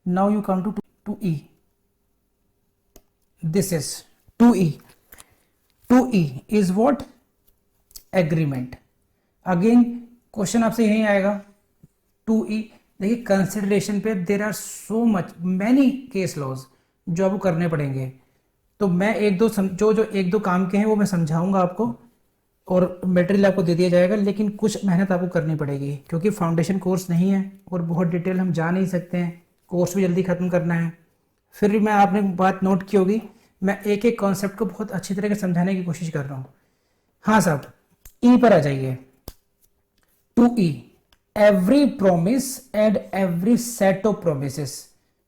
Now you come to E. This is 2E. 2E is what? Agreement. Again question आपसे यही आएगा 2E. देखिए consideration पे there are so much many case laws जो आपको करने पड़ेंगे, तो मैं एक दो जो एक दो काम के हैं वो मैं समझाऊंगा आपको और मटेरियल आपको दे दिया जाएगा, लेकिन कुछ मेहनत आपको करनी पड़ेगी क्योंकि फाउंडेशन कोर्स नहीं है और बहुत डिटेल हम जा नहीं सकते हैं, कोर्स भी जल्दी खत्म करना है। फिर भी मैं आपने बात नोट की होगी, मैं एक एक कॉन्सेप्ट को बहुत अच्छी तरह से समझाने की कोशिश कर रहा हूँ। हाँ साहब, ई पर आ जाइए। 2E, every promise and every set of promises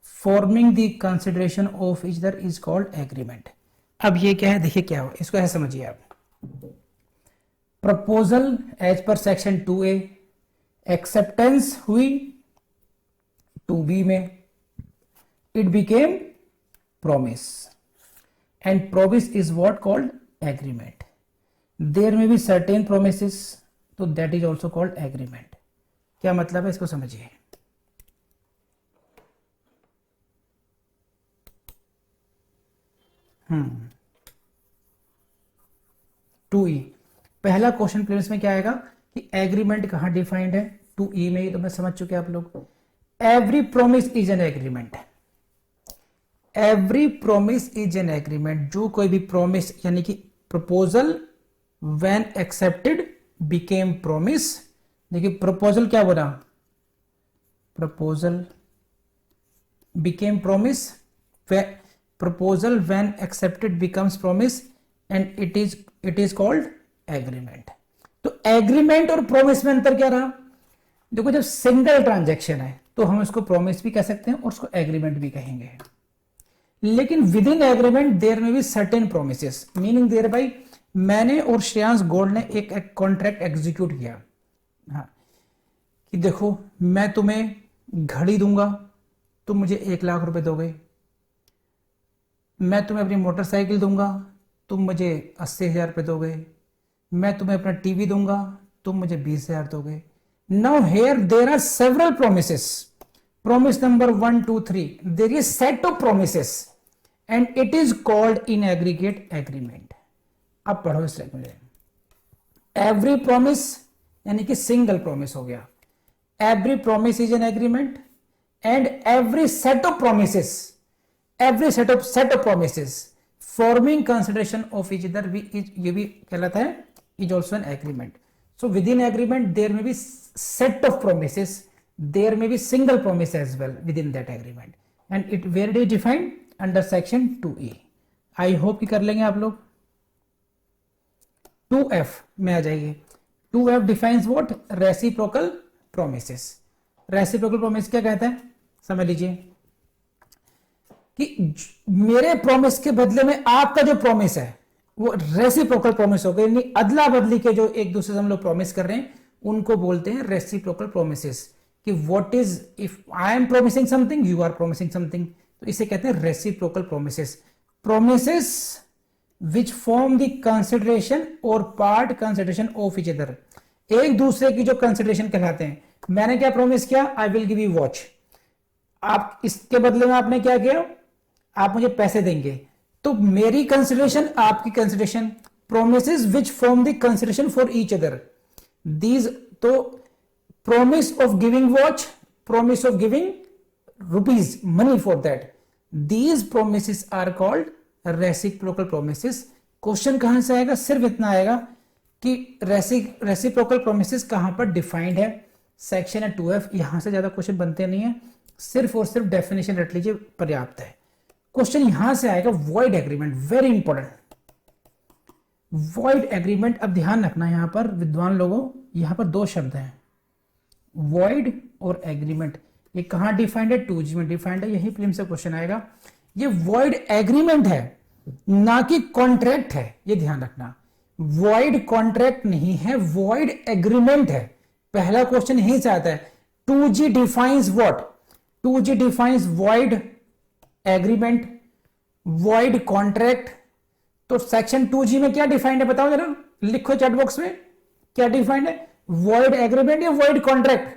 forming the consideration of each other is called agreement. अब ये क्या है, देखिए क्या हो, इसको ऐसे समझिए आप। Proposal as per section 2A, acceptance हुई 2B में, it became promise and promise is what called agreement. There may be certain promises, तो that is also called agreement. क्या मतलब है इसको समझिए। टू ई पहला क्वेश्चन प्लेलिस्ट में क्या आएगा कि एग्रीमेंट कहां डिफाइंड है, 2E में ही तो मैं समझ चुके आप लोग। Every promise is an agreement. Every promise is an agreement. जो कोई भी प्रोमिस यानी कि proposal when accepted became promise. देखिए प्रपोजल क्या बोला, proposal became promise, proposal when accepted becomes promise and it is called agreement. तो एग्रीमेंट और प्रोमिस में अंतर क्या रहा, देखो जब सिंगल ट्रांजैक्शन है तो हम इसको प्रोमिस भी कह सकते हैं और उसको एग्रीमेंट भी कहेंगे, लेकिन विद इन एग्रीमेंट देयर में भी certain promises, meaning thereby मैंने और श्रेयांश गोल्ड ने एक कॉन्ट्रैक्ट एग्जीक्यूट किया। हाँ कि देखो मैं तुम्हें घड़ी दूंगा, तुम मुझे 1 लाख रुपए दोगे, मैं तुम्हें अपनी मोटरसाइकिल दूंगा, तुम मुझे 80,000 रुपए दोगे, मैं तुम्हें अपना टीवी दूंगा, तुम मुझे 20,000 दोगे। Now here there are several promises, promise number 1 2 3, there is set of promises and it is called in aggregate agreement. अब पढ़ो इस मुझे। एवरी प्रोमिस यानी कि सिंगल प्रोमिस हो गया, every promise is an agreement and every set of promises, every set of promises forming consideration of each other, ये भी कहलाता है is also an agreement. So within agreement there may be set of promises, there may be single promise as well within that agreement and it where it is defined under section 2E. I hope कि कर लेंगे आप लोग। 2F में आ जाइए। 2F defines what? reciprocal promises. reciprocal promise क्या कहता है समझ लीजिए कि मेरे प्रॉमिस के बदले में आपका जो प्रॉमिस है वो रेसिप्रोकल प्रॉमिस हो गया, यानी अदला बदली के जो एक दूसरे से हम लोग प्रॉमिस कर रहे हैं उनको बोलते हैं रेसिप्रोकल प्रोमिसेस। कि what is if I am promising something you are promising something, तो इसे कहते हैं reciprocal promises. Promises which form the consideration और part consideration of each other, एक दूसरे की जो कंसिडरेशन कहलाते हैं। मैंने क्या प्रोमिस किया, I will give you watch, आप इसके बदले में आपने क्या किया, आप मुझे पैसे देंगे, तो मेरी कंसिडरेशन आपकी consideration. Promises which form the consideration for each other, these तो promise of giving watch, promise of giving rupees, money for that, these promises are called reciprocal promises. Question कहां से आएगा, सिर्फ इतना आएगा कि रेसिप्रोकल प्रोमिसेस कहां पर डिफाइंड है, सेक्शन है 2F। यहां से ज्यादा क्वेश्चन बनते नहीं है, सिर्फ और सिर्फ डेफिनेशन रट लीजिए पर्याप्त है। क्वेश्चन यहां से आएगा void agreement, very important void agreement. अब ध्यान रखना यहां पर विद्वान लोगों, यहां पर 2 शब्द हैं, वॉइड और एग्रीमेंट। ये कहां डिफाइंड है, 2G में डिफाइंड है, यही प्रीलिम्स से क्वेश्चन आएगा। ये वॉइड एग्रीमेंट है ना कि कॉन्ट्रैक्ट है, ये ध्यान रखना। वॉइड कॉन्ट्रैक्ट नहीं है, वॉइड एग्रीमेंट है। पहला क्वेश्चन यहीं से आता है। 2G defines what, 2G defines void agreement, void contract. तो सेक्शन 2G में क्या डिफाइंड है बताओ जरा, लिखो चैट बॉक्स में क्या डिफाइंड है, वॉइड एग्रीमेंट या वॉइड कॉन्ट्रैक्ट।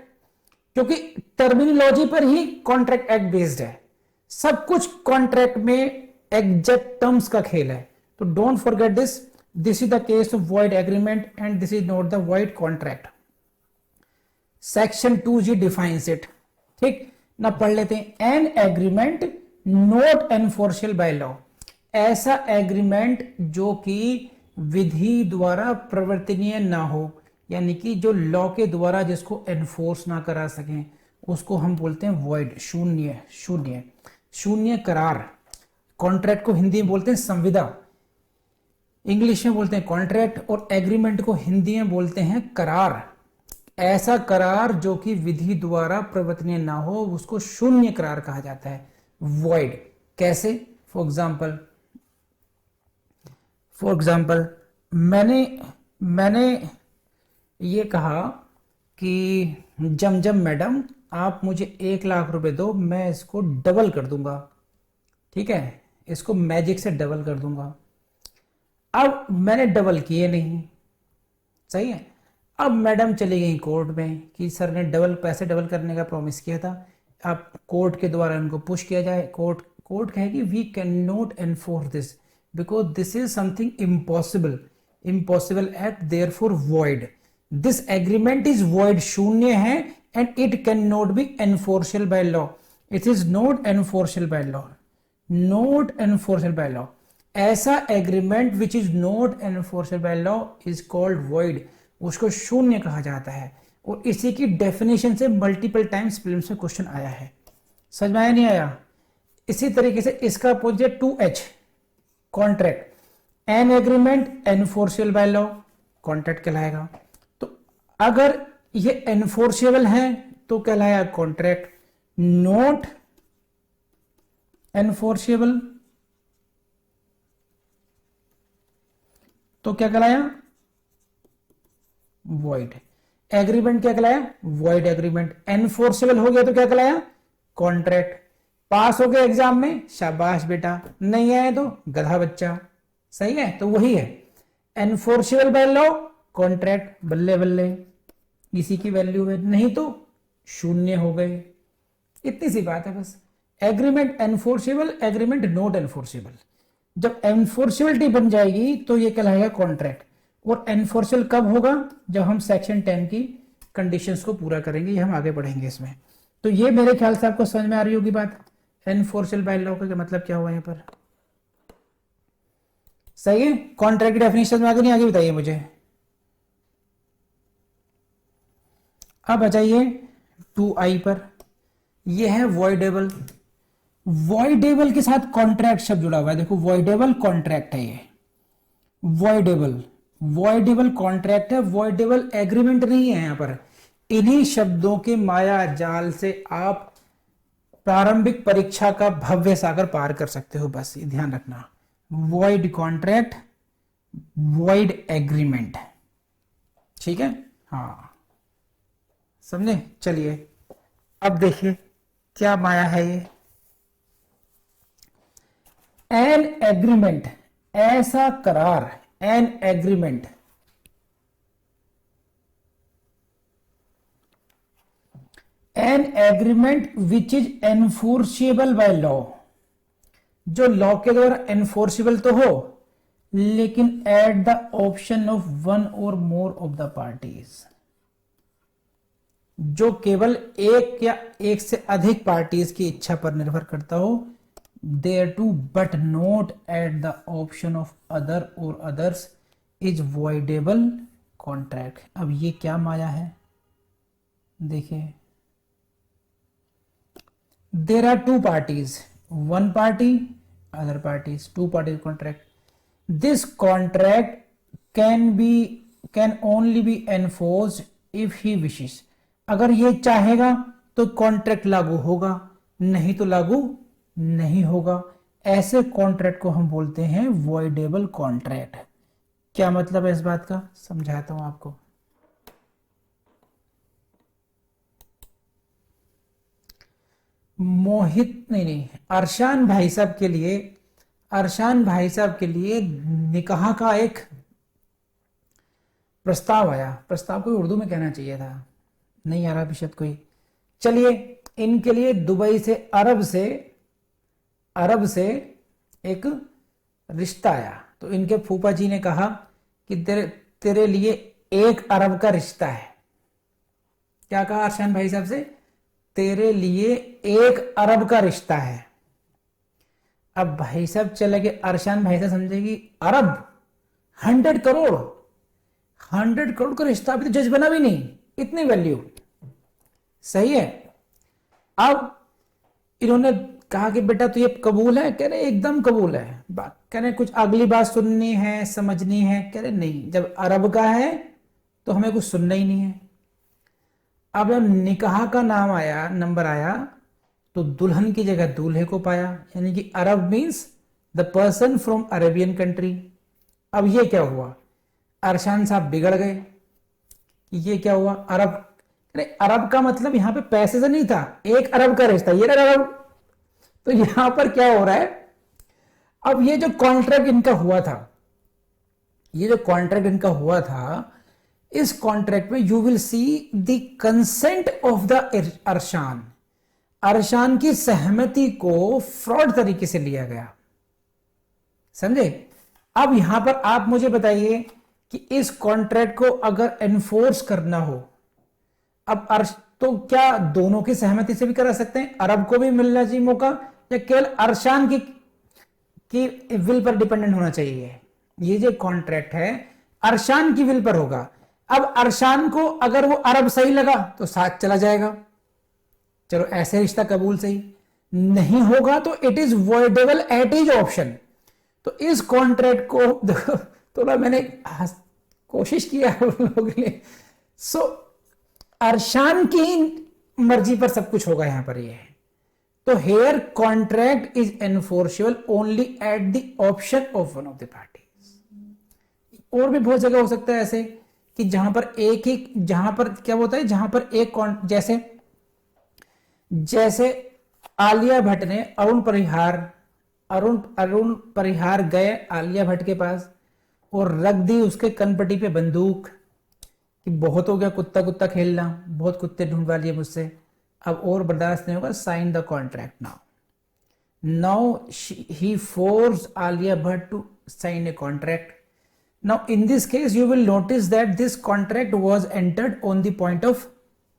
क्योंकि टर्मिनोलॉजी पर ही कॉन्ट्रैक्ट एक्ट बेस्ड है, सब कुछ कॉन्ट्रैक्ट में एग्जैक्ट टर्म्स का खेल है। तो don't forget this, this is the case of void agreement and this is not the void contract. Section 2G defines it. ठीक ना, पढ़ लेते हैं। An agreement not enforceable by law, ऐसा एग्रीमेंट जो कि विधि द्वारा प्रवर्तनीय ना हो, यानी कि जो लॉ के द्वारा जिसको एनफोर्स ना करा सकें, उसको हम बोलते हैं वॉइड, शून्य, शून्य, शून्य करार। कॉन्ट्रैक्ट को हिंदी में बोलते हैं संविदा, इंग्लिश में बोलते हैं कॉन्ट्रैक्ट, और एग्रीमेंट को हिंदी में बोलते हैं करार। ऐसा करार जो कि विधि द्वारा प्रवर्तनीय ना हो उसको शून्य करार कहा जाता है, वॉइड। कैसे? फॉर एग्जाम्पल मैंने ये कहा कि जमजम मैडम आप मुझे 1 लाख रुपए दो, मैं इसको डबल कर दूंगा। ठीक है, इसको मैजिक से डबल कर दूंगा। अब मैंने डबल किए नहीं, सही है। अब मैडम चली गई कोर्ट में कि सर ने पैसे डबल करने का प्रॉमिस किया था, अब कोर्ट के द्वारा इनको पुश किया जाए। कोर्ट कहेगी we can not enforce this because this is something impossible act, therefore void. This agreement is void, शून्य है, and it can not be enforceable by law. It is not enforceable by law, not enforceable by law. ऐसा agreement which is not enforceable by law is called void, उसको शून्य कहा जाता है। और इसी की डेफिनेशन से मल्टीपल टाइम्स प्रीलिम्स में क्वेश्चन आया है। समझ में आया नहीं आया? इसी तरीके से इसका opposite 2H contract, an agreement enforceable by law contract कहलाएगा। तो अगर ये एनफोर्सेबल है तो कहलाया कॉन्ट्रैक्ट, नॉट एनफोर्सेबल तो क्या कहलाया? वॉइड। एग्रीमेंट क्या कहलाया? Void agreement. एनफोर्सेबल हो गया तो क्या कहलाया? कॉन्ट्रैक्ट। पास हो गए एग्जाम में, शाबाश बेटा, नहीं आए तो गधा बच्चा। सही है, तो वही है एनफोर्सेबल बाय लॉ कॉन्ट्रैक्ट, बल्ले बल्ले, इसी की वैल्यू है, नहीं तो शून्य हो गए। इतनी सी बात है बस। Agreement enforceable, agreement not enforceable. जब एनफोर्सेबिलिटी बन जाएगी तो ये कहलाएगा कॉन्ट्रैक्ट। और एनफोर्सेबल कब होगा? जब हम सेक्शन 10 की कंडीशंस को पूरा करेंगे, ये हम आगे बढ़ेंगे इसमें। तो ये मेरे ख्याल से आपको समझ में आ रही होगी बात, एनफोर्सेबल बाय लॉ का मतलब क्या हुआ यहाँ पर। सही है, कॉन्ट्रैक्ट की डेफिनेशन में आगे नहीं, आगे बताइए मुझे। अब आ जाइए 2I पर, यह है वॉइडेबल। वॉइडेबल के साथ कॉन्ट्रैक्ट शब्द जुड़ा हुआ है, देखो वॉइडेबल कॉन्ट्रैक्ट है ये, वॉइडेबल कॉन्ट्रैक्ट है, वॉइडेबल एग्रीमेंट नहीं है यहां पर। इन्हीं शब्दों के माया जाल से आप प्रारंभिक परीक्षा का भव्य सागर पार कर सकते हो, बस ये ध्यान रखना। वॉइड कॉन्ट्रैक्ट, वॉइड एग्रीमेंट, ठीक है, हाँ समझे। चलिए अब देखिए क्या माया है ये। एन एग्रीमेंट, ऐसा करार, an agreement, an agreement which is enforceable by law, जो लॉ के द्वारा एनफोर्सेबल तो हो लेकिन eight the option of one और मोर ऑफ द पार्टीज, जो केवल एक या एक से अधिक पार्टीज की इच्छा पर निर्भर करता हो, there to but not at the option of other or others, is voidable contract. अब ये क्या माया है, देखिए, there are two parties, one party other parties, two parties contract. This contract can only be enforced if he wishes, अगर ये चाहेगा तो कॉन्ट्रैक्ट लागू होगा, नहीं तो लागू नहीं होगा। ऐसे कॉन्ट्रैक्ट को हम बोलते हैं वॉइडेबल कॉन्ट्रैक्ट। क्या मतलब है इस बात का, समझाता हूं आपको। अरशान भाई साहब के लिए निकाह का एक प्रस्ताव आया, प्रस्ताव को उर्दू में कहना चाहिए था, नहीं आ रहा शब्द कोई। चलिए, इनके लिए दुबई से अरब से एक रिश्ता आया, तो इनके फूफा जी ने कहा कि तेरे लिए 1 अरब का रिश्ता है। क्या कहा अरशान भाई साहब से? तेरे लिए 1 अरब का रिश्ता है। अब भाई साहब चले गए, अरशान भाई साहब समझेगी अरब 100 करोड़, 100 करोड़ का रिश्ता, अभी तो जज बना भी नहीं, इतनी वैल्यू, सही है। अब इन्होंने कहा कि बेटा तो ये कबूल है? कह रहे एकदम कबूल है। कह रहे कुछ अगली बात सुननी है, समझनी है? कह रहे नहीं, जब अरब का है तो हमें कुछ सुनना ही नहीं है। अब जब निकाह का नाम आया, नंबर आया, तो दुल्हन की जगह दूल्हे को पाया, यानी कि Arab means the person from Arabian country. अब ये क्या हुआ? अरशान साहब बिगड़ गए। ये क्या हुआ? अरब, अरे अरब का मतलब यहां पे पैसे से नहीं था, 1 अरब का रिश्ता, ये अरब। तो यहां पर क्या हो रहा है? अब ये जो कॉन्ट्रैक्ट इनका हुआ था, इस कॉन्ट्रैक्ट में you will see the consent of the Arshan की सहमति को फ्रॉड तरीके से लिया गया, समझे? अब यहां पर आप मुझे बताइए कि इस कॉन्ट्रैक्ट को अगर एनफोर्स करना हो, अब तो क्या दोनों की सहमति से भी करा सकते हैं? अरब को भी मिलना चाहिए मौका, या केवल अरशान की विल पर डिपेंडेंट होना चाहिए? ये जो कॉन्ट्रैक्ट है अरशान की विल पर होगा। अब अरशान को अगर वो अरब सही लगा तो साथ चला जाएगा, चलो ऐसे रिश्ता कबूल, सही नहीं होगा तो it is voidable at his option. तो इस कॉन्ट्रैक्ट को थोड़ा मैंने कोशिश किया लोगों ने, सो अरशान की मर्जी पर सब कुछ होगा यहां पर। ये है तो here contract is enforceable only at the option of one of the parties. और भी बहुत जगह हो सकता है ऐसे कि जहां पर जहां पर क्या होता है, जहां पर एक जैसे आलिया भट्ट ने अरुण परिहार गए आलिया भट्ट के पास और रख दी उसके कनपट्टी पे बंदूक कि बहुत हो गया कुत्ता कुत्ता खेलना, बहुत कुत्ते ढूंढवा लिए मुझसे, अब और बर्दाश्त नहीं होगा, sign the contract now he force Alia Bhatt to sign a contract. Now in this case you will notice that this contract was entered on the point of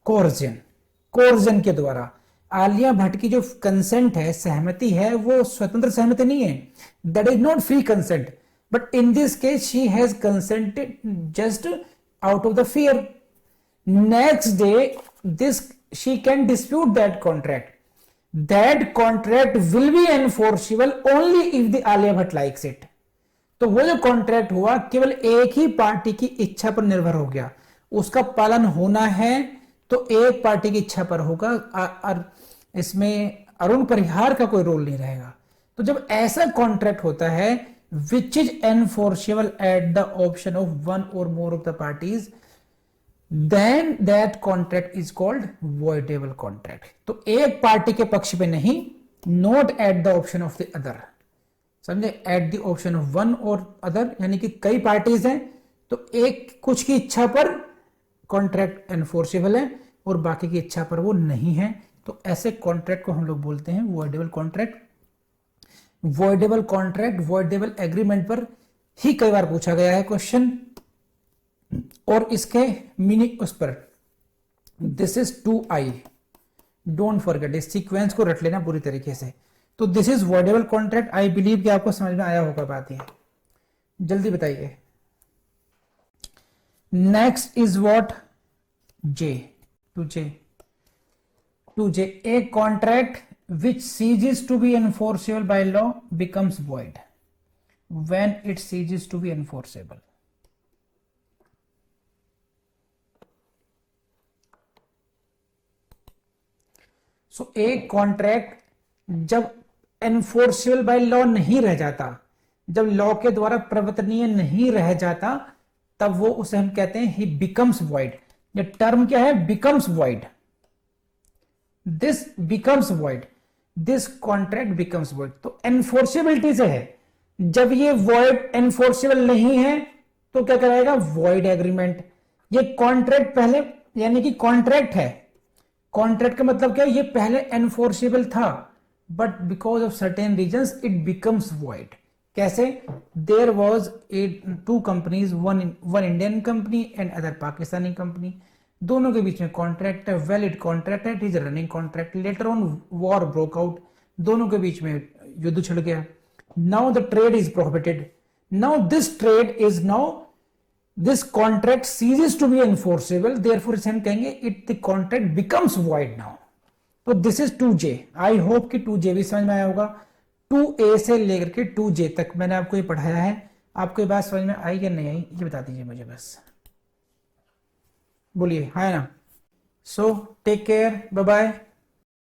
coercion के द्वारा। आलिया भट्ट की जो कंसेंट है, सहमति है, वो स्वतंत्र सहमति नहीं है, that is not free consent, but in this case she has consented just out of the fear. Next day she can dispute that contract. That contract will be enforceable only if the Alia Bhatt likes it. तो वो जो contract हुआ केवल एक ही party की इच्छा पर निर्भर हो गया, उसका पालन होना है तो एक पार्टी की इच्छा पर होगा, और इसमें अरुण परिहार का कोई रोल नहीं रहेगा। तो जब ऐसा कॉन्ट्रैक्ट होता है which is enforceable at the option of one or more of the parties, then that contract is called voidable contract. तो एक पार्टी के पक्ष पे नहीं, not at the option of the other, समझे? at the option of one or other, यानी कि कई पार्टीज हैं तो एक कुछ की इच्छा पर कॉन्ट्रैक्ट एनफोर्सेबल है और बाकी की इच्छा पर वो नहीं है, तो ऐसे कॉन्ट्रैक्ट को हम लोग बोलते हैं voidable contract. Voidable contract, voidable agreement पर ही कई बार पूछा गया है क्वेश्चन, और इसके मीनिंग उस पर this is 2i, don't forget, इस सीक्वेंस को रट लेना पूरी तरीके से। तो this is voidable contract. I believe कि आपको समझ में आया होगा बात, ये जल्दी बताइए। Next is what? Two J a contract which ceases to be enforceable by law becomes void when it ceases to be enforceable. So एक कॉन्ट्रैक्ट जब enforceable by law नहीं रह जाता, जब लॉ के द्वारा प्रवर्तनीय नहीं रह जाता, तब वो उसे हम कहते हैं he becomes void। ये टर्म क्या है? becomes void। this becomes void, this contract becomes void. तो एनफोर्सेबिलिटी से है, जब ये वॉइड एनफोर्सेबल नहीं है तो क्या कराएगा? Void agreement. ये कॉन्ट्रैक्ट पहले, यानी कि कॉन्ट्रैक्ट है कॉन्ट्रैक्ट का मतलब क्या है, ये पहले एनफोर्सेबल था but because of certain reasons it becomes void. कैसे? There was two companies, one Indian company and other Pakistani company, दोनों के बीच में कॉन्ट्रैक्ट है, वैलिड कॉन्ट्रैक्ट है, it is running contract. Later on war broke out, दोनों के बीच में युद्ध छिड़ गया। Now the trade is prohibited, now this trade is now, this contract ceases to be enforceable, therefore इसे हम कहेंगे it the contract becomes void now। तो this is 2J। I hope कि 2J भी समझ में आया होगा। 2A से लेकर के 2J तक मैंने आपको ये पढ़ाया है। आपको ये बात समझ में आई या नहीं आई ये बता दीजिए मुझे, बस बोलिए हाँ ना। So take care, bye bye.